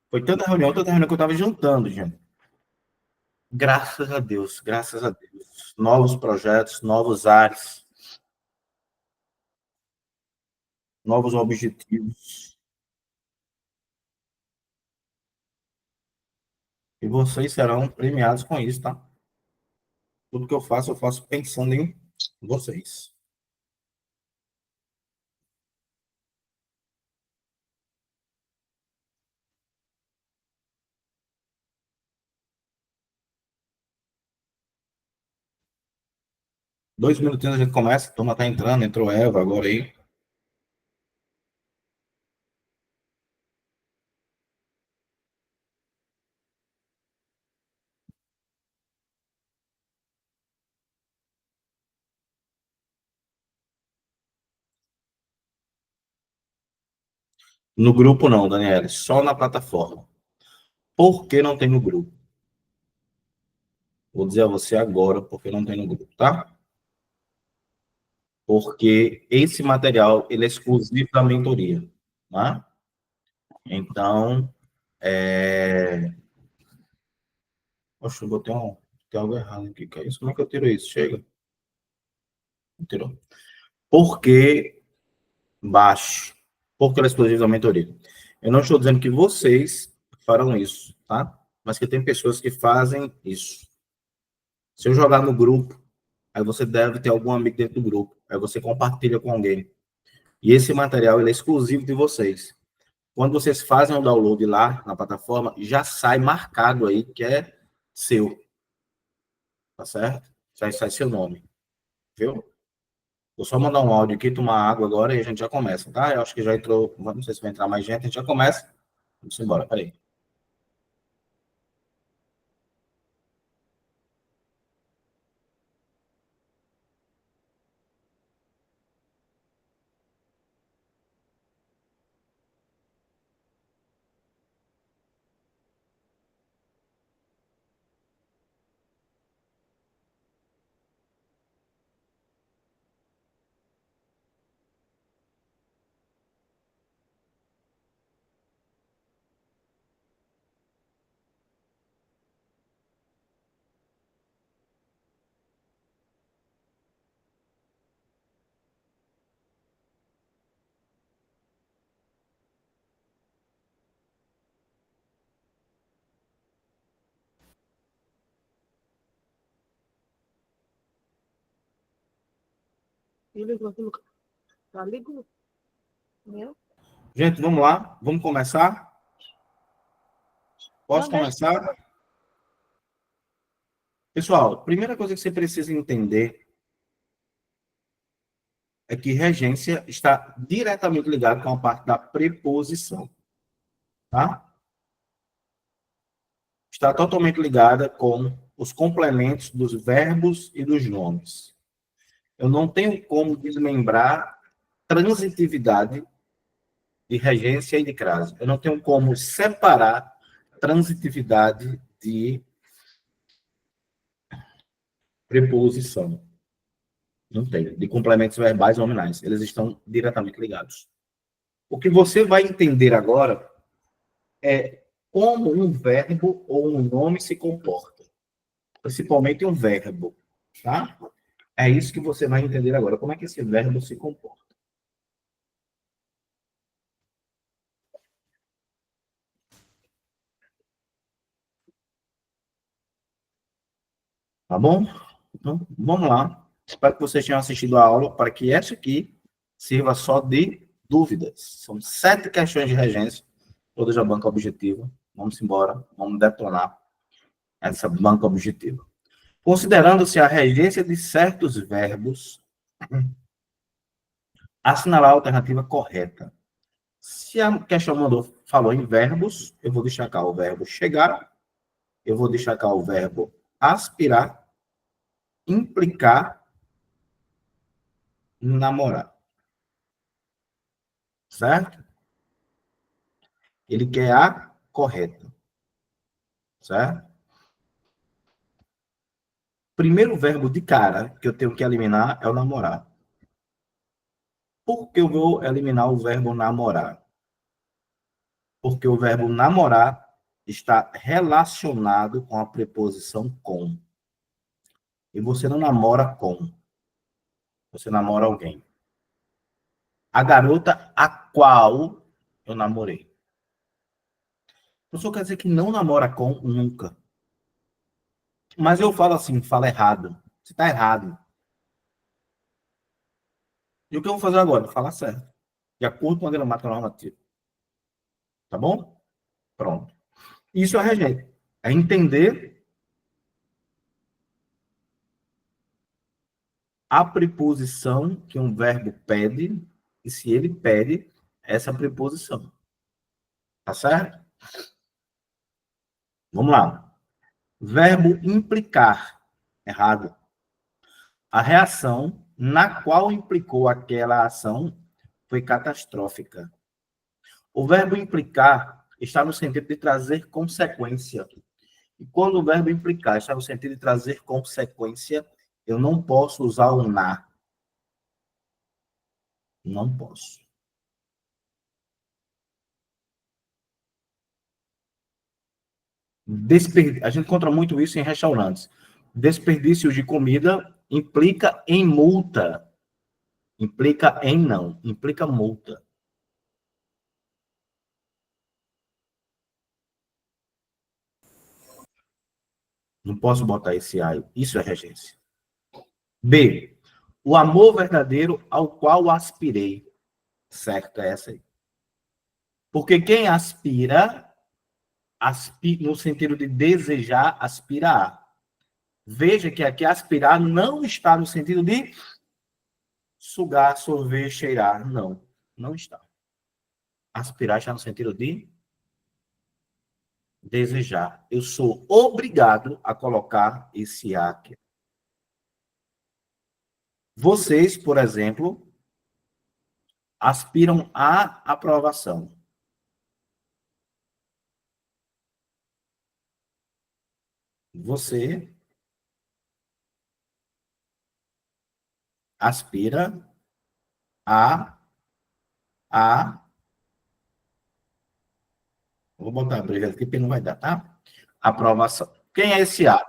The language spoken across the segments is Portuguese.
Foi tanta reunião que eu estava jantando, gente. Graças a Deus, graças a Deus. Novos projetos, novos ares, novos objetivos. E vocês serão premiados com isso, tá? Tudo que eu faço pensando em vocês. 2 minutinhos a gente começa, a turma tá entrando, entrou Eva agora aí. No grupo não, Daniela, só na plataforma. Por que não tem no grupo? Vou dizer a você agora porque não tem no grupo, tá? Porque esse material ele é exclusivo da mentoria, tá? Então, Poxa, eu botei tem algo errado aqui, que é isso? Como é que eu tiro isso? Chega. Tirou. Por que baixo? Porque ela é exclusiva da mentoria. Eu não estou dizendo que vocês farão isso, tá? Mas que tem pessoas que fazem isso. Se eu jogar no grupo, aí você deve ter algum amigo dentro do grupo. Aí você compartilha com alguém. E esse material ele é exclusivo de vocês. Quando vocês fazem o download lá na plataforma, já sai marcado aí que é seu, tá certo? Já sai seu nome, viu? Vou só mandar um áudio aqui, tomar água agora e a gente já começa, tá? Eu acho que já entrou, não sei se vai entrar mais gente, a gente já começa. Vamos embora, peraí. Gente, vamos lá, vamos começar? Posso começar? Pessoal, primeira coisa que você precisa entender é que regência está diretamente ligado com a parte da preposição, tá? Está totalmente ligada com os complementos dos verbos e dos nomes. Eu não tenho como desmembrar transitividade de regência e de crase. Eu não tenho como separar transitividade de preposição. Não tem. De complementos verbais e nominais. Eles estão diretamente ligados. O que você vai entender agora é como um verbo ou um nome se comporta. Principalmente um verbo, tá? É isso que você vai entender agora. Como é que esse verbo se comporta. Tá bom? Então, vamos lá. Espero que vocês tenham assistido a aula para que essa aqui sirva só de dúvidas. São 7 questões de regência, todas da banca objetiva. Vamos embora, vamos detonar essa banca objetiva. Considerando-se a regência de certos verbos, assinalar a alternativa correta. Se a questão falou em verbos, eu vou destacar o verbo chegar, eu vou destacar o verbo aspirar, implicar, namorar. Certo? Ele quer a correta. Certo? Primeiro verbo de cara que eu tenho que eliminar é o namorar. Por que eu vou eliminar o verbo namorar? Porque o verbo namorar está relacionado com a preposição com. E você não namora com. Você namora alguém. A garota a qual eu namorei. O professor quer dizer que não namora com nunca. Mas eu falo assim, fala errado. Você está errado. E o que eu vou fazer agora? Falar certo. De acordo com a gramática normativa. Tá bom? Pronto. Isso é regente. É entender a preposição que um verbo pede e se ele pede essa preposição. Tá certo? Vamos lá. Verbo implicar. Errado. A reação na qual implicou aquela ação foi catastrófica. O verbo implicar está no sentido de trazer consequência. E quando o verbo implicar está no sentido de trazer consequência, eu não posso usar o na. Não posso. A gente encontra muito isso em restaurantes. Desperdício de comida implica em multa. Implica em não. Implica multa. Não posso botar esse aí. Isso é regência. B. O amor verdadeiro ao qual aspirei. Certo, é essa aí. Porque quem aspira, no sentido de desejar, aspira a. Veja que aqui aspirar não está no sentido de sugar, sorver, cheirar. Não, não está. Aspirar está no sentido de desejar. Eu sou obrigado a colocar esse a aqui. Vocês, por exemplo, aspiram à aprovação. Você aspira a vou botar abreviado aqui, porque não vai dar, tá? Aprovação. Quem é esse a?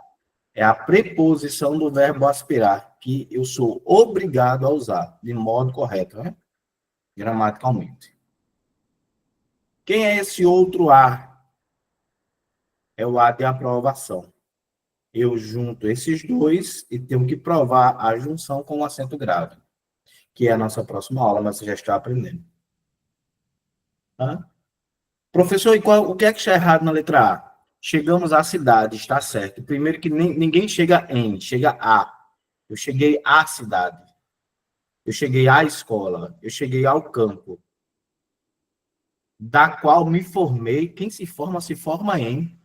É a preposição do verbo aspirar, que eu sou obrigado a usar, de modo correto, né? Gramaticalmente. Quem é esse outro a? É o a de aprovação. Eu junto esses dois e tenho que provar a junção com o acento grave, que é a nossa próxima aula, mas você já está aprendendo. Tá? Professor, e o que é que está errado na letra A? Chegamos à cidade, está certo. Primeiro que ninguém chega em, chega a. Eu cheguei à cidade. Eu cheguei à escola. Eu cheguei ao campo. Da qual me formei. Quem se forma em.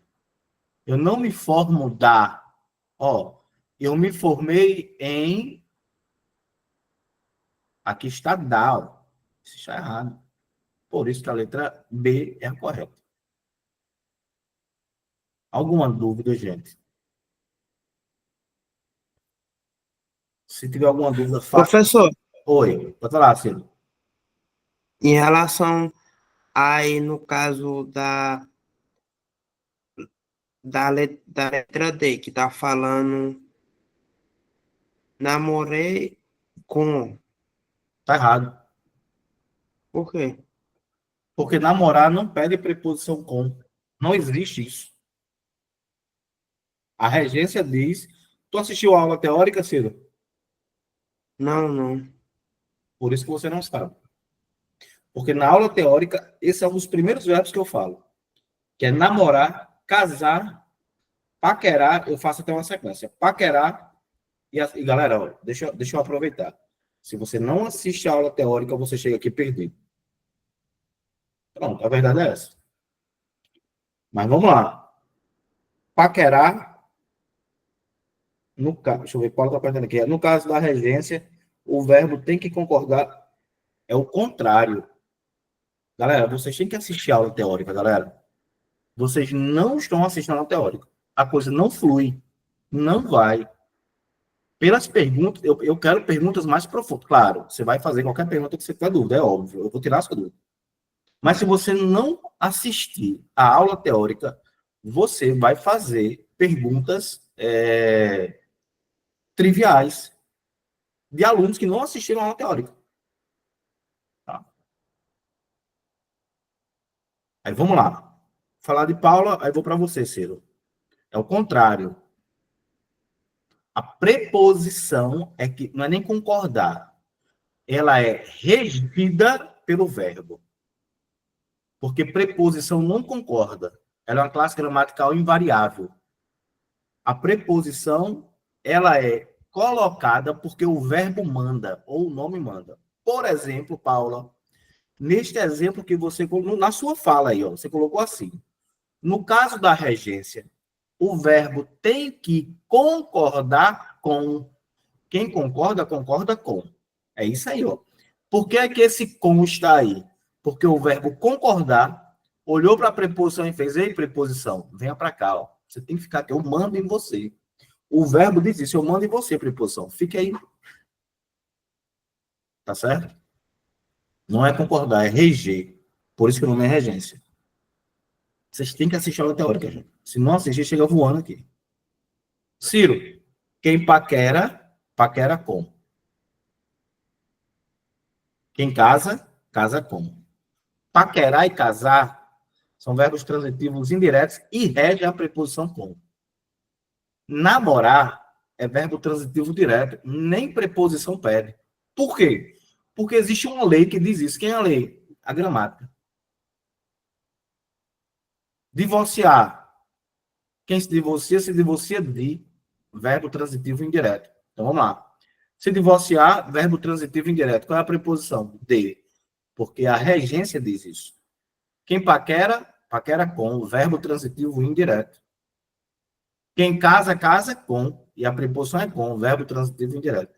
Eu não me formo da. Ó, eu me formei em. Aqui está da. Ó. Isso está errado. Por isso que a letra B é a correta. Alguma dúvida, gente? Se tiver alguma dúvida, faça. Professor, Oi, pode falar, Ciro. em relação aí no caso da letra D, que tá falando namorei com. Tá errado. Por quê? Porque namorar não pede preposição com. Não existe isso. A regência diz. Tu assistiu a aula teórica, Ciro? Não, não. Por isso que você não sabe. Porque na aula teórica, esse é um dos primeiros verbos que eu falo. Que é namorar, casar, paquerar. Eu faço até uma sequência. Paquerar. E galera, ó, deixa eu aproveitar. Se você não assiste a aula teórica, você chega aqui perdido. Pronto, a verdade é essa. Mas vamos lá. Paquerar. Deixa eu ver, Paulo está perguntando aqui. No caso da regência, o verbo tem que concordar. É o contrário. Galera, vocês têm que assistir a aula teórica, galera. Vocês não estão assistindo a aula teórica. A coisa não flui. Não vai. Pelas perguntas, eu quero perguntas mais profundas. Claro, você vai fazer qualquer pergunta que você tiver dúvida, é óbvio. Eu vou tirar a sua dúvida. Mas se você não assistir a aula teórica, você vai fazer perguntas triviais de alunos que não assistiram a aula teórica. Tá? Aí vamos lá. Falar de Paula, aí vou para você, Ciro. É o contrário. A preposição é que não é nem concordar, ela é regida pelo verbo. Porque preposição não concorda. Ela é uma classe gramatical invariável. A preposição, ela é colocada porque o verbo manda, ou o nome manda. Por exemplo, Paula, neste exemplo que você colocou, na sua fala aí, ó, você colocou assim. No caso da regência, o verbo tem que concordar com. Quem concorda, concorda com. É isso aí, ó. Por que é que esse com está aí? Porque o verbo concordar olhou para a preposição e fez, ei, preposição, venha para cá, ó. Você tem que ficar aqui, eu mando em você. O verbo diz isso, eu mando em você, preposição. Fique aí. Tá certo? Não é concordar, é reger. Por isso que o nome é regência. Vocês têm que assistir a aula teórica, gente. Se não assistir, chega voando aqui. Ciro, quem paquera, paquera com. Quem casa, casa com. Paquerar e casar são verbos transitivos indiretos e rege a preposição com. Namorar é verbo transitivo direto, nem preposição pede. Por quê? Porque existe uma lei que diz isso. Quem é a lei? A gramática. Divorciar. Quem se divorcia de verbo transitivo indireto. Então vamos lá. Se divorciar, verbo transitivo indireto. Qual é a preposição? De. Porque a regência diz isso. Quem paquera, paquera com, verbo transitivo indireto. Quem casa, casa com, e a preposição é com, verbo transitivo indireto.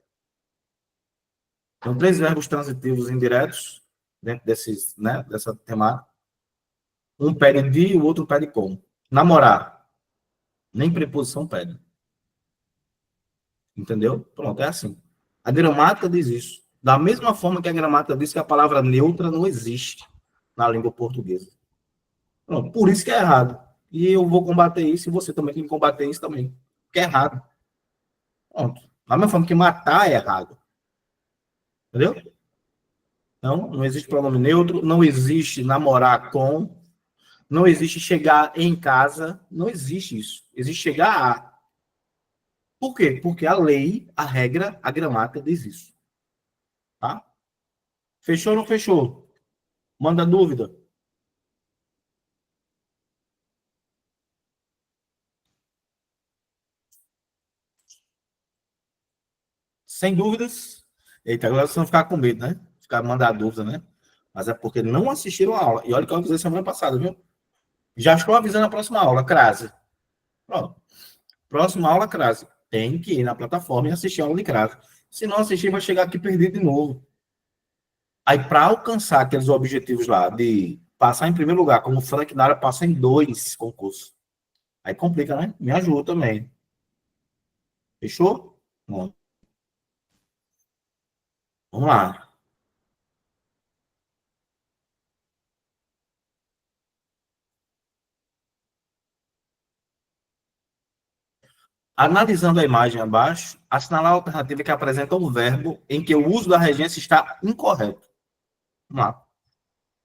Então, três verbos transitivos indiretos, dentro dessa temática. Um pede de e o outro pede com. Namorar, nem preposição pede. Entendeu? Pronto, é assim. A gramática diz isso. Da mesma forma que a gramática diz que a palavra neutra não existe na língua portuguesa. Pronto, por isso que é errado. E eu vou combater isso e você também tem que combater isso também. Porque é errado. Pronto. Da mesma forma que matar é errado. Entendeu? Então, não existe pronome neutro, não existe namorar com, não existe chegar em casa, não existe isso. Existe chegar a. Por quê? Porque a lei, a regra, a gramática diz isso. Tá? Fechou ou não fechou? Manda dúvida. Sem dúvidas. Eita, agora vocês vão ficar com medo, né? Ficar mandar dúvida, né? Mas é porque não assistiram a aula. E olha que eu avisei semana passada, viu? Já estou avisando a próxima aula, crase. Pronto. Próxima aula, crase. Tem que ir na plataforma e assistir a aula de crase. Se não assistir, vai chegar aqui perdido de novo. Aí, para alcançar aqueles objetivos lá, de passar em primeiro lugar, como o Frank Nara passa em 2 concursos. Aí complica, né? Me ajuda também. Fechou? Bom, vamos lá. Analisando a imagem abaixo, assinalar a alternativa que apresenta um verbo em que o uso da regência está incorreto. Vamos lá.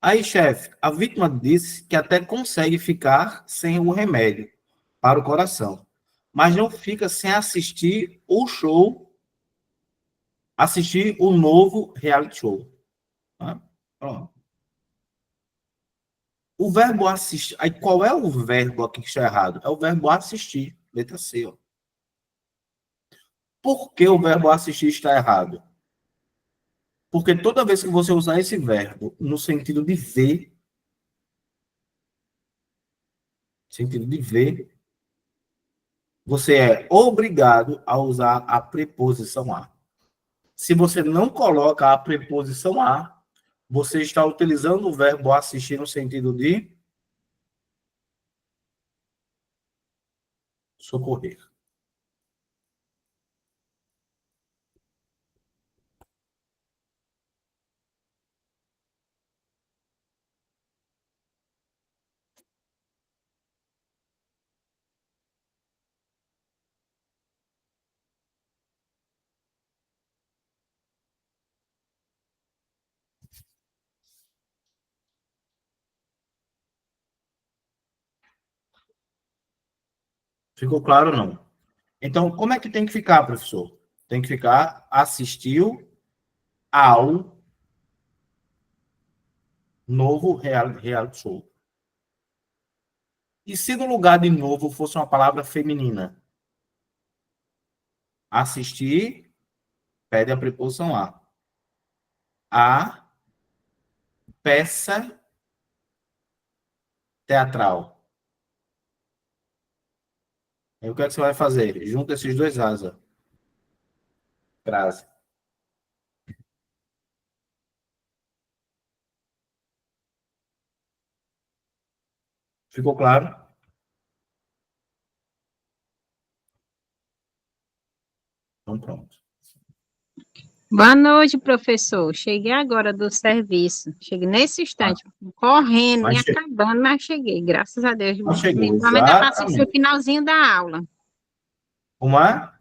Aí, chefe, a vítima disse que até consegue ficar sem o remédio para o coração, mas não fica sem assistir o show, assistir o novo reality show. Tá? Pronto. O verbo assistir. Aí, qual é o verbo aqui que está errado? É o verbo assistir. Letra C. Ó. Por que o verbo assistir está errado? Porque toda vez que você usar esse verbo no sentido de ver, você é obrigado a usar a preposição a. Se você não coloca a preposição a, você está utilizando o verbo assistir no sentido de socorrer. Ficou claro ou não? Então, como é que tem que ficar, professor? Tem que ficar assistiu ao novo reality show. E se no lugar de novo fosse uma palavra feminina? Assistir, pede a preposição a. A peça teatral. Aí o que é que você vai fazer? Junta esses dois asas. Frase. Ficou claro? Então pronto. Boa noite, professor. Cheguei agora do serviço. Cheguei nesse instante, correndo, me Mas, acabando, mas cheguei, graças a Deus. mas chegou, Pelo menos dá para assistir o exatamente. finalzinho da aula. Como é?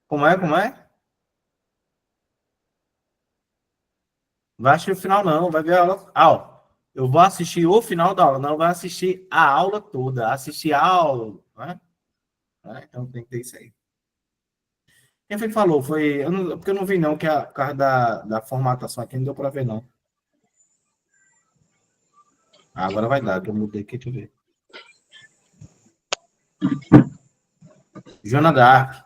Como é? Como é? Vai assistir o final, não. Vai ver a aula. Ah, ó, eu vou assistir o final da aula. Não, vai assistir a aula toda. Assistir a aula. Né? Então tem que ter isso aí. Quem foi que falou? Foi. Porque eu não vi, não, que a por causa da formatação aqui não deu para ver, não. Ah, agora vai dar, que eu mudei aqui, deixa eu ver. Joana Dark.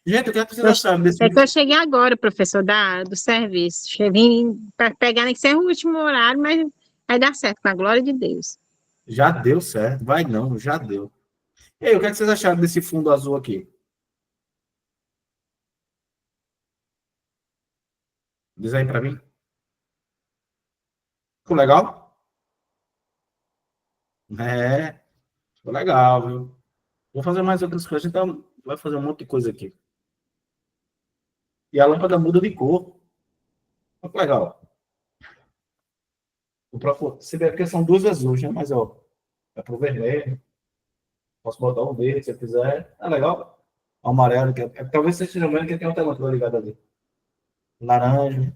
Gente, o que é que vocês acharam desse. É que eu cheguei agora, professor, do serviço. Cheguei para pegar nem que seja o último horário, mas vai dar certo, com a glória de Deus. Já deu certo. Vai não, já deu. E aí, o que é que vocês acharam desse fundo azul aqui? Diz aí para mim. Ficou legal? É, ficou legal, viu? Vou fazer mais outras coisas, então vai fazer um monte de coisa aqui. E a lâmpada muda de cor. Olha que legal. Você vê que são duas azuis, né? Mas, ó, é pro vermelho. Posso botar um verde se eu quiser. É legal. O amarelo, talvez você esteja vendo que tem outra lâmpada ligada ali. Laranja.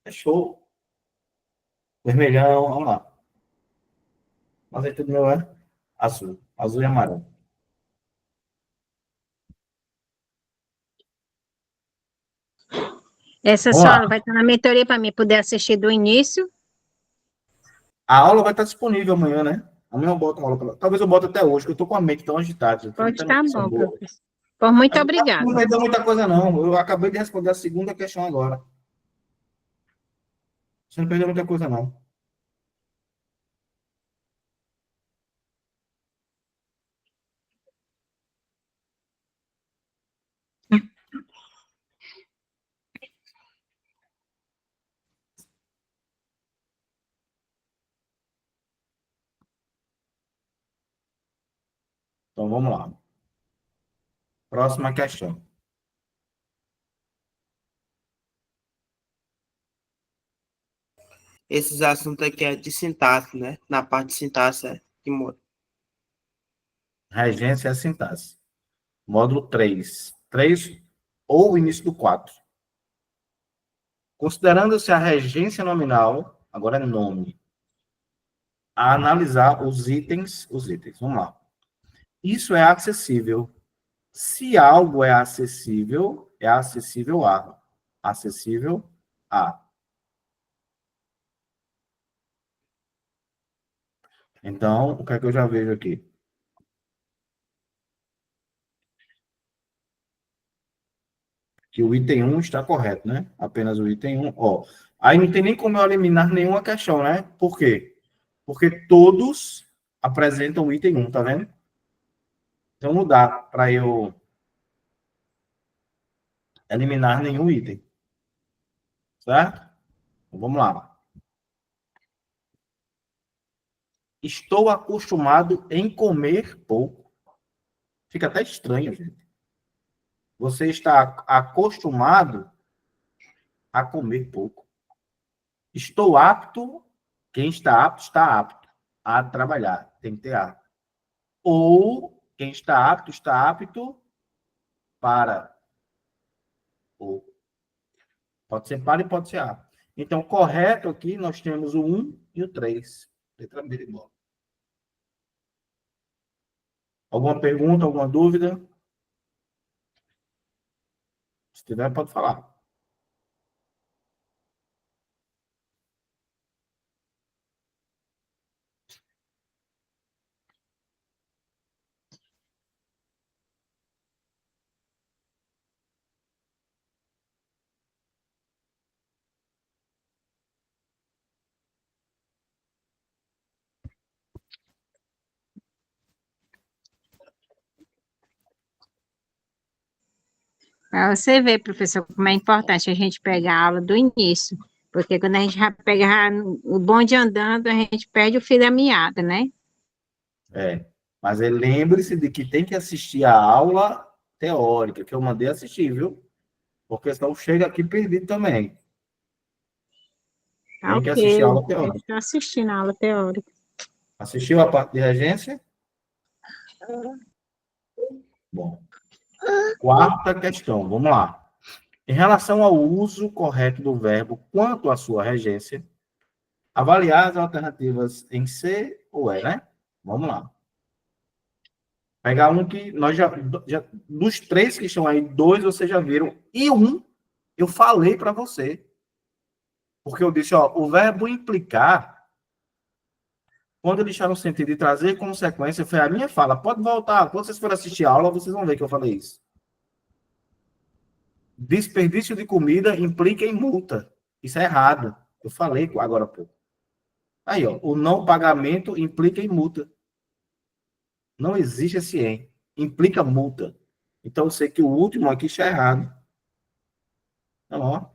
É show. Vermelhão, vamos lá. Mas aí tudo meu é azul. Azul e amarelo. Essa Vamos só lá. vai estar na mentoria para mim poder assistir do início. A aula vai estar disponível amanhã, né? Amanhã eu boto uma aula. Talvez eu bote até hoje, porque eu estou com a mente tão agitada. Eu não Pode tenho estar notícia bom, boa. professor. Por muito Não obrigada. vai dar muita coisa, não. Eu acabei de responder a segunda questão agora. Você não perdeu muita coisa, não. Então vamos lá. Próxima questão. Esses assuntos aqui é de sintaxe, né? Na parte de sintaxe é que muda. Regência e a sintaxe. Módulo 3. 3 ou o início do 4. Considerando-se a regência nominal, agora é nome, a analisar os itens. Vamos lá. Isso é acessível. Se algo é acessível a. Acessível a. Então, o que é que eu já vejo aqui? Que o item 1 está correto, né? Apenas o item 1. Ó, aí não tem nem como eu eliminar nenhuma questão, né? Por quê? Porque todos apresentam o item 1, tá vendo? Então não dá para eu eliminar nenhum item. Certo? Então, vamos lá. Estou acostumado em comer pouco. Fica até estranho, gente. Você está acostumado a comer pouco. Estou apto. Quem está apto a trabalhar. Tem que ter apto. Ou quem está apto para. Ou pode ser para e pode ser apto. Então, correto aqui, nós temos o 1 e o 3. Letra B de bola. Alguma pergunta, alguma dúvida? Se tiver, pode falar. Para você ver, professor, como é importante a gente pegar a aula do início, porque quando a gente já pega o bonde andando, a gente perde o fio da meada, né? Mas lembre-se de que tem que assistir a aula teórica, que eu mandei assistir, viu? Porque senão chega aqui perdido também. Tá Tem que ok, assistir a eu aula teórica. estou assistindo a aula teórica. Assistiu a parte de regência? Bom. Quarta questão, vamos lá. Em relação ao uso correto do verbo quanto à sua regência, avaliar as alternativas em C ou E, né? Vamos lá. Pegar um que nós dos três que estão aí, dois vocês já viram, e um eu falei para você. Porque eu disse, ó, o verbo implicar, quando ele está no sentido de trazer consequência, foi a minha fala. Pode voltar. Quando vocês forem assistir a aula, vocês vão ver que eu falei isso. Desperdício de comida implica em multa. Isso é errado. Eu falei agora há pouco. Aí, ó, o não pagamento implica em multa. Não existe esse em. Implica multa. Então, eu sei que o último aqui está errado. Então, ó.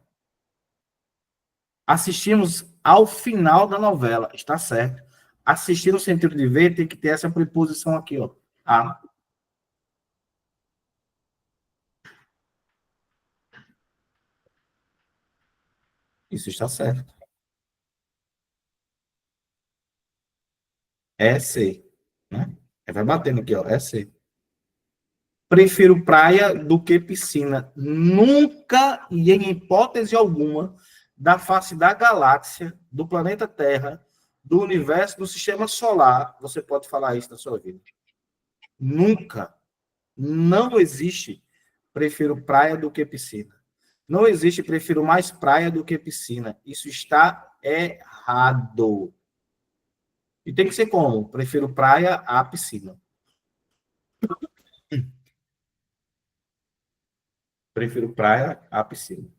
Assistimos ao final da novela. Está certo. Assistir no sentido de ver tem que ter essa preposição aqui, ó. A. Isso está certo. É C. Né? Vai batendo aqui, ó. É C. Prefiro praia do que piscina. Nunca e em hipótese alguma da face da galáxia, do planeta Terra, do universo, do sistema solar, você pode falar isso na sua vida. Nunca. Não existe prefiro praia do que piscina. Não existe prefiro mais praia do que piscina. Isso está errado. E tem que ser como? Prefiro praia à piscina. Prefiro praia à piscina.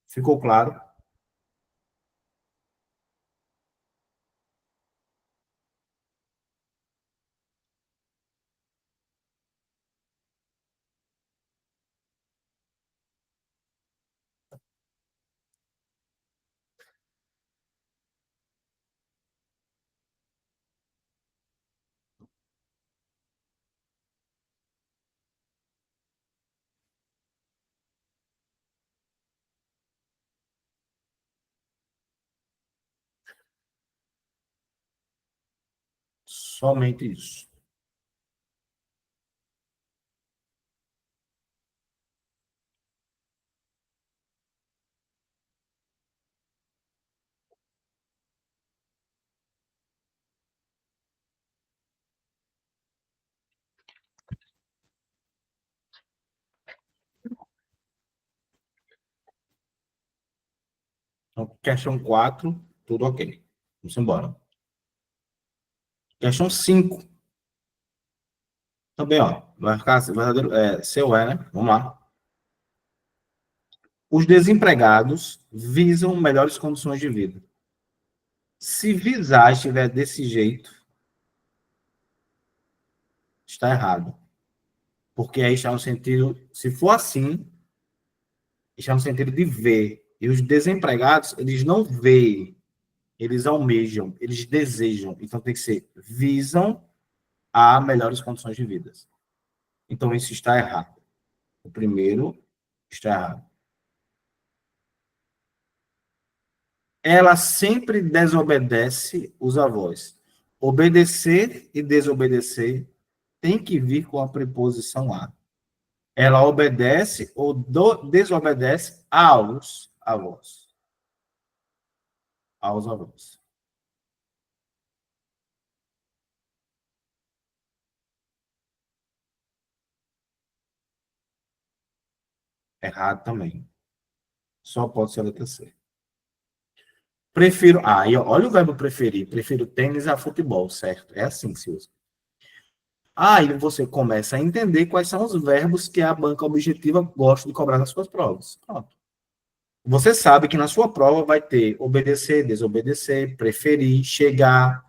Ficou claro? Somente isso. Então, questão 4, tudo ok. Vamos embora. Questão 5. Também, ó. Vai ficar verdadeiro, seu né? Vamos lá. Os desempregados visam melhores condições de vida. Se visar estiver desse jeito, está errado. Porque aí está no sentido, se for assim, está no sentido de ver. E os desempregados, eles não veem, eles almejam, eles desejam. Então tem que ser visam a melhores condições de vida. Então isso está errado. O primeiro está errado. Ela sempre desobedece os avós. Obedecer e desobedecer tem que vir com a preposição a. Ela obedece ou desobedece aos avós. Aos avós. Errado também. Só pode ser a letra C. Prefiro. Ah, e olha o verbo preferir. Prefiro tênis a futebol, certo? É assim que se usa. Aí você começa a entender quais são os verbos que a banca objetiva gosta de cobrar nas suas provas. Pronto. Você sabe que na sua prova vai ter obedecer, desobedecer, preferir, chegar.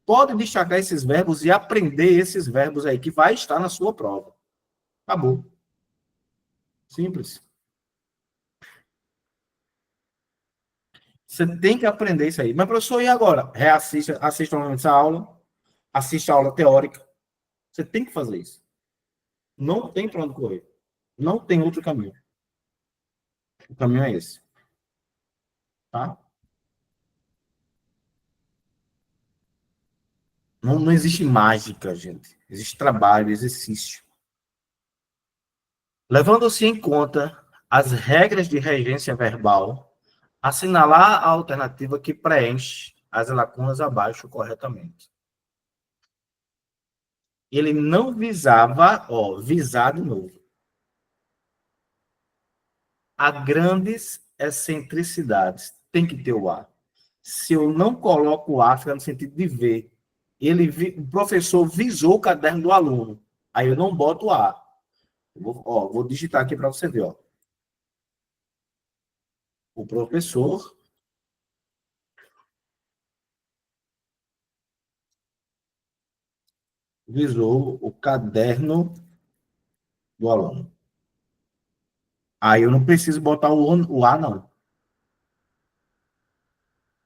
Pode destacar esses verbos e aprender esses verbos aí que vai estar na sua prova. Acabou. Simples. Você tem que aprender isso aí. Mas, professor, e agora? Reassista, assista novamente essa aula, assista a aula teórica. Você tem que fazer isso. Não tem para onde correr. Não tem outro caminho. O caminho é esse. Tá? Não existe mágica, gente. Existe trabalho, exercício. Levando-se em conta as regras de regência verbal, assinalar a alternativa que preenche as lacunas abaixo corretamente. Ele não visava, visar de novo, a grandes excentricidades. Tem que ter o A. Se eu não coloco o A, fica no sentido de ver. O professor visou o caderno do aluno. Aí eu não boto o A. Vou digitar aqui para você ver. Ó. O professor visou o caderno do aluno. Aí eu não preciso botar o A, não.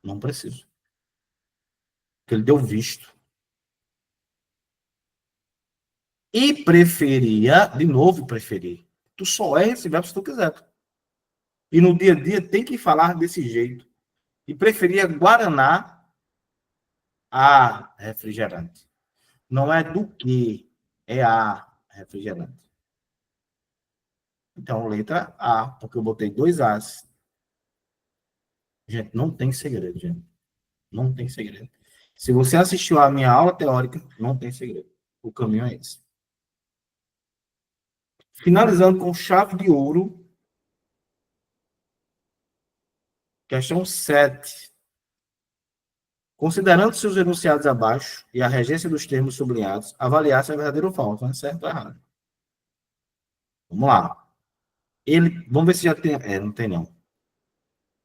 Não preciso. Porque ele deu visto. E preferia, de novo, preferir. Tu só é esse verbo se tu quiser. E no dia a dia tem que falar desse jeito. E preferia Guaraná a refrigerante. Não é do que, é a refrigerante. Então, letra A, porque eu botei dois As. Gente, não tem segredo, gente. Não tem segredo. Se você assistiu à minha aula teórica, não tem segredo. O caminho é esse. Finalizando com chave de ouro, questão 7. Considerando-se os enunciados abaixo e a regência dos termos sublinhados, avaliar se é verdadeiro ou falso, é certo ou errado. Vamos lá. Vamos ver se já tem. Não tem não.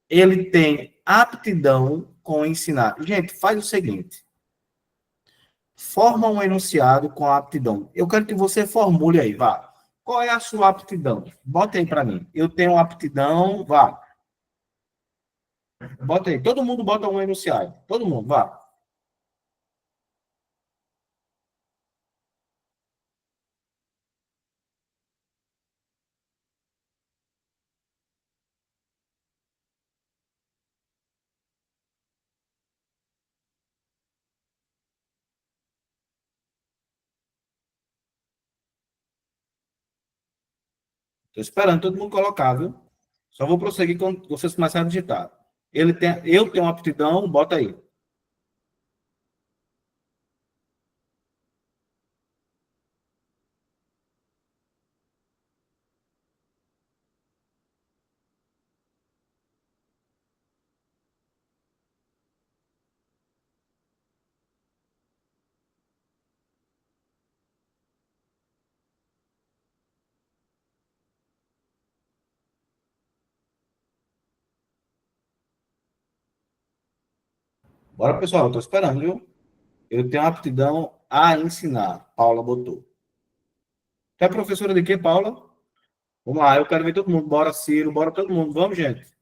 Ele tem aptidão com ensinar. Gente, faz o seguinte. Forma um enunciado com a aptidão. Eu quero que você formule aí, vá. Qual é a sua aptidão? Bota aí para mim. Eu tenho aptidão, vá. Bota aí. Todo mundo bota um enunciado. Todo mundo, vá. Estou esperando todo mundo colocar, viu? Só vou prosseguir quando vocês começarem a digitar. Eu tenho aptidão, bota aí. Bora, pessoal, estou esperando, viu? Eu tenho aptidão a ensinar. Paula botou. Tu é professora de quê, Paula? Vamos lá, eu quero ver todo mundo. Bora, Ciro, bora todo mundo. Vamos, gente.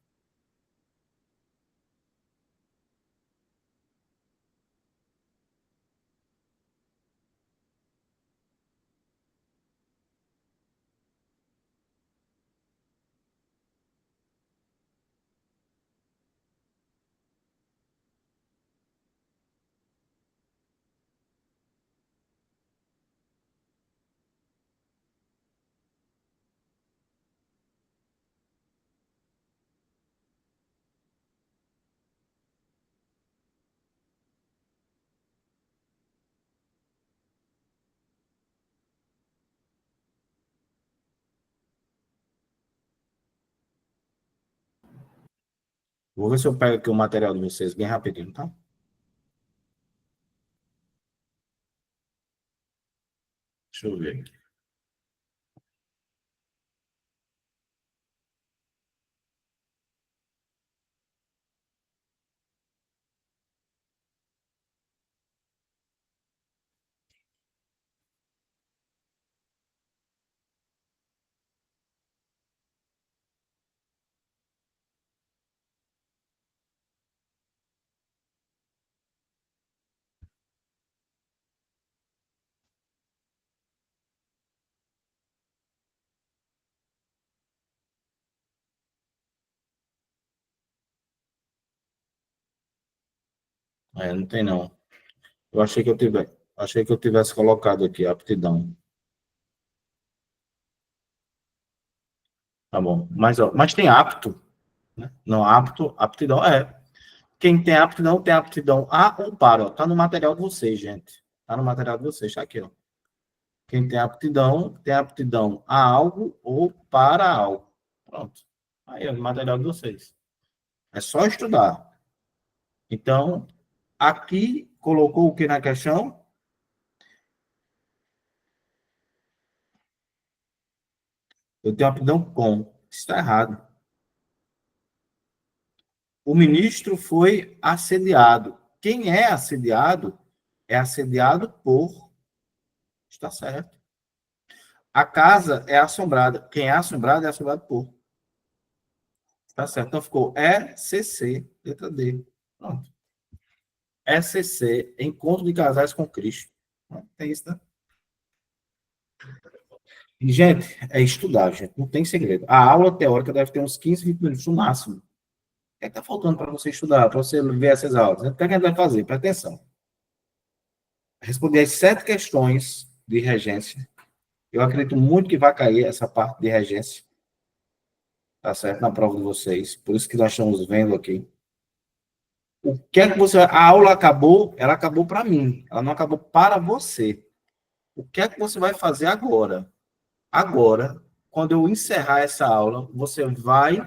Vou ver se eu pego aqui o material de vocês bem rapidinho, tá? Deixa eu ver aqui. Não tem não. Eu achei que eu tivesse colocado aqui aptidão. Tá bom. Mas, ó, mas tem apto, né? Não apto, aptidão Quem tem aptidão a ou para, ó. Tá no material de vocês, gente. Tá no material de vocês, tá aqui, ó. Quem tem aptidão a algo ou para algo. Pronto. Aí é o material de vocês. É só estudar. Então, aqui colocou o que na questão? Eu tenho aptidão com. Está errado. O ministro foi assediado. Quem é assediado por. Está certo. A casa é assombrada. Quem é assombrado por. Está certo. Então ficou ECC, letra D. Pronto. ECC, Encontro de Casais com Cristo. Tem isso, né? E, gente, é estudar, gente. Não tem segredo. A aula teórica deve ter uns 15, 20 minutos no máximo. O que está faltando para você estudar, para você ver essas aulas? O que a gente vai fazer? Presta atenção. Responder as 7 questões de regência. Eu acredito muito que vai cair essa parte de regência. Tá certo? Na prova de vocês. Por isso que nós estamos vendo aqui. O que é que você. A aula acabou, ela acabou para mim. Ela não acabou para você. O que é que você vai fazer agora? Agora, quando eu encerrar essa aula, você vai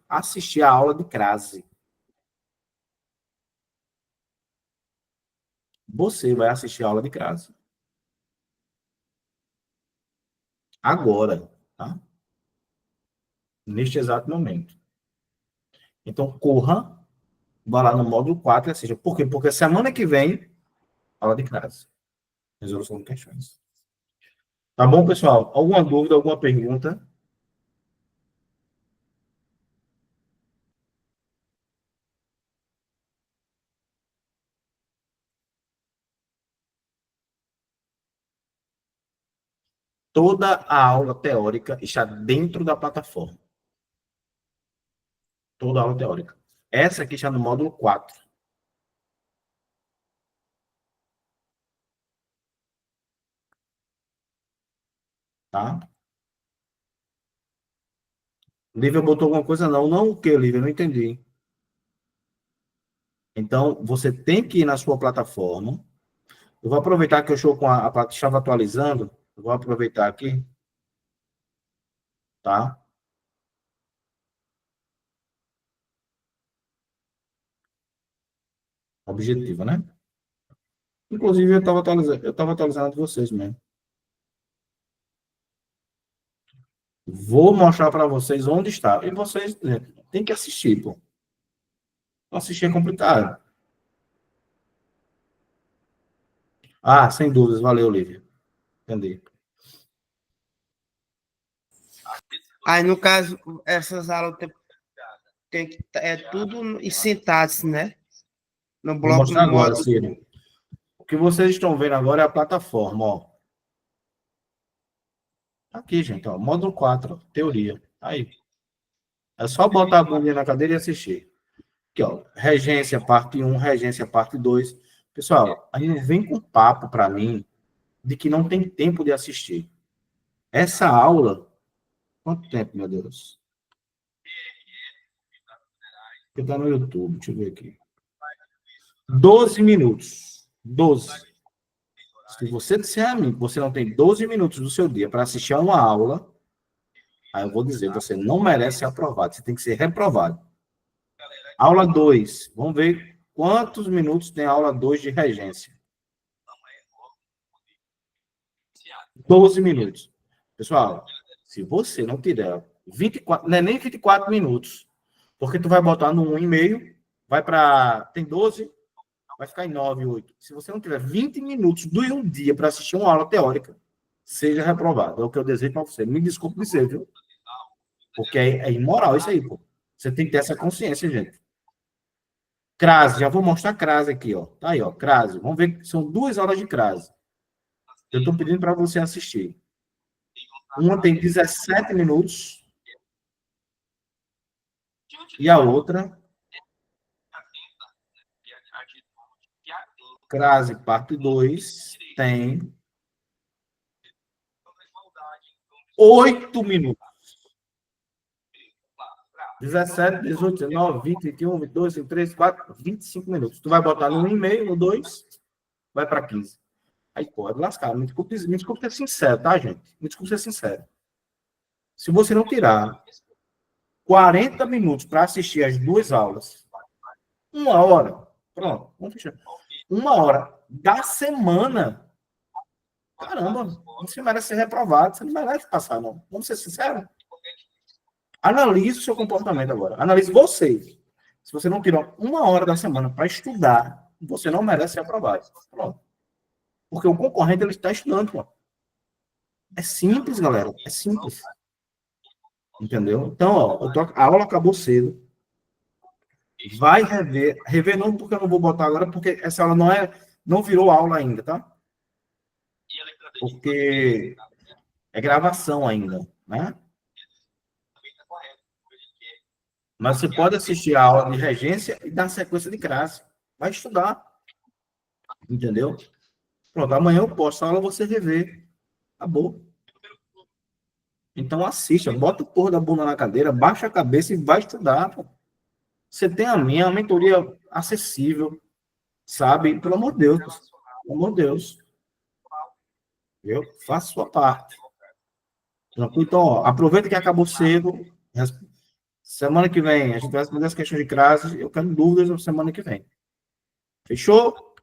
assistir a aula de crase. Você vai assistir a aula de crase. Agora, tá? Neste exato momento. Então, corra, vá lá no módulo 4 e assista. Por quê? Porque semana que vem, aula de crase. Resolução de questões. Tá bom, pessoal? Alguma dúvida, alguma pergunta? Toda a aula teórica está dentro da plataforma. Toda a aula teórica. Essa aqui está no módulo 4. Tá? Lívia botou alguma coisa? Não. Não o que, Lívia? Eu não entendi. Então, você tem que ir na sua plataforma. Eu vou aproveitar que eu estou com a plataforma, estava atualizando. Eu vou aproveitar aqui. Tá? Objetivo, né? Inclusive, eu estava atualizando de vocês mesmo. Vou mostrar para vocês onde está. E vocês têm que assistir, pô. Assistir é complicado. Ah, sem dúvidas. Valeu, Lívia. Entendi. Aí, no caso, essas aulas tem que é tudo em sintaxe, né? No Vou bloco mostrar no agora, módulo. Ciro. O que vocês estão vendo agora é a plataforma, ó. Aqui, gente, ó. Módulo 4, ó, teoria. Aí. É só botar a bundinha na cadeira e assistir. Aqui, ó. Regência, parte 1, regência, parte 2. Pessoal, aí não vem com papo para mim de que não tem tempo de assistir. Essa aula. Quanto tempo, meu Deus? Porque tá no YouTube, deixa eu ver aqui. 12 minutos. 12. Se você disser a mim que você não tem 12 minutos do seu dia para assistir a uma aula, aí eu vou dizer, você não merece ser aprovado, você tem que ser reprovado. Aula 2. Vamos ver quantos minutos tem a aula 2 de regência. 12 minutos. Pessoal, se você não tiver 24, não é nem 24 minutos, porque tu vai botar no 1,5, vai para... Tem 12, vai ficar em 9, 8. Se você não tiver 20 minutos do um dia para assistir uma aula teórica, seja reprovado. É o que eu desejo para você. Me desculpe dizer, viu? Porque é imoral isso aí, pô. Você tem que ter essa consciência, gente. Crase, já vou mostrar crase aqui, ó. Tá aí, ó, crase. Vamos ver que são 2 horas de crase. Eu estou pedindo para você assistir. Uma tem 17 minutos e a outra, crase parte 2, tem 8 minutos. 17, 18, 19, 20, 21, 22, 23, 24, 25 minutos. Tu vai botar no 1,5, no 2, vai para 15. Aí pode lascar. Me desculpe ser sincero, tá, gente? Me desculpe ser sincero. Se você não tirar 40 minutos para assistir as 2 aulas, 1 hora, pronto, vamos fechar. 1 hora da semana, caramba, você merece ser reprovado, você não merece passar, não. Vamos ser sinceros? Analise o seu comportamento agora. Analise você. Se você não tirou 1 hora da semana para estudar, você não merece ser aprovado. Pronto. Porque o concorrente, ele está estudando, pô. É simples, galera. É simples. Entendeu? Então, ó, a aula acabou cedo. Vai rever. Rever não, porque eu não vou botar agora, porque essa aula não virou aula ainda, tá? Porque é gravação ainda, né? Mas você pode assistir a aula de regência e dar sequência de crase. Vai estudar. Entendeu? Pronto, amanhã eu posto a aula, você rever. Acabou. Então assista, bota o porra da bunda na cadeira, baixa a cabeça e vai estudar. Pô. Você tem a minha, uma mentoria acessível, sabe? Pelo amor de Deus. Pelo amor de Deus. Eu faço a sua parte. Então, ó, aproveita que acabou cedo. Semana que vem, a gente vai responder as questões de crase. Eu quero dúvidas na semana que vem. Fechou?